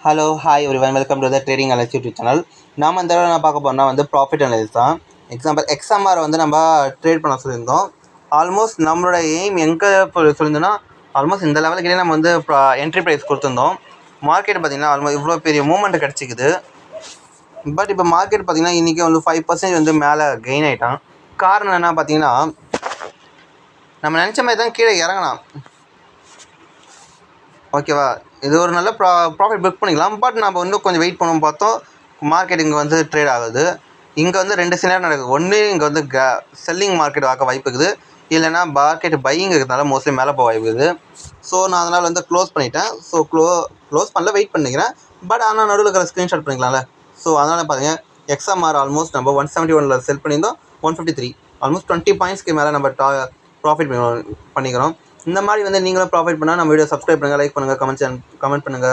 Hello hi everyone welcome to the trading analyst YouTube channel. நாம் இந்த தடவை பார்க்க போனால் வந்து ப்ராஃபிட் அனலிஸ்ட் தான். எக்ஸாம்பிள் எக்ஸ்எம்ஆர் வந்து நம்ம ட்ரேட் பண்ண சொல்லியிருந்தோம். ஆல்மோஸ்ட் நம்மளோட எய்ம் எங்கே சொல்லியிருந்தோன்னா ஆல்மோஸ்ட் இந்த லெவலுக்கு நம்ம வந்து என்ட்ரி ப்ரைஸ் கொடுத்துருந்தோம். மார்க்கெட் பார்த்திங்கன்னா ஆல்மோஸ்ட் இவ்வளோ பெரிய மூவ்மெண்ட் கிடச்சிக்குது. பட் இப்போ மார்க்கெட் பார்த்திங்கன்னா இன்றைக்கி வந்து 5% வந்து மேலே கெயின் ஆகிட்டான். காரணம் என்ன பார்த்திங்கன்னா நம்ம நினச்ச மாதிரி தான் கீழே இறங்கலாம். ஓகேவா, இது ஒரு நல்ல ப்ராஃபிட் புக் பண்ணிக்கலாம். பட் நம்ம இன்னும் கொஞ்சம் வெயிட் பண்ணணும் பார்த்தோம். மார்க்கெட் இங்கே வந்து ட்ரேட் ஆகுது. இங்கே வந்து 2 சினாரியோ நடக்குது. ஒன்று இங்கே வந்து செல்லிங் மார்க்கெட் ஆக்க வாய்ப்பு இருக்குது, இல்லைனா மார்க்கெட் பையிங் இருக்கிறதுனால மோஸ்ட்லி மேலே போக வாய்ப்பு இருக்குது. ஸோ நான் அதனால் வந்து க்ளோஸ் பண்ணிட்டேன். ஸோ க்ளோஸ் பண்ணல, வெயிட் பண்ணிக்கிறேன். பட் ஆனால் நடுவில் இருக்கிற ஸ்க்ரீன்ஷாட் பண்ணிக்கலாம்ல. ஸோ அதனால் பாருங்கள், எக்ஸ்எம்ஆர் ஆல்மோஸ்ட் நம்ம 171 செல் பண்ணியிருந்தோம். 153 ஆல்மோஸ்ட் 20 பாயிண்ட்ஸ்க்கு மேலே நம்ம ப்ராஃபிட் பண்ணிக்கிறோம். இந்த மாதிரி வந்து நீங்களும் ப்ராஃபிட் பண்ணால் நம்ம வீடியோ சப்ஸ்கிரைப் பண்ணுங்கள், லைக் பண்ணுங்கள், கமெண்ட் பண்ணுங்கள்.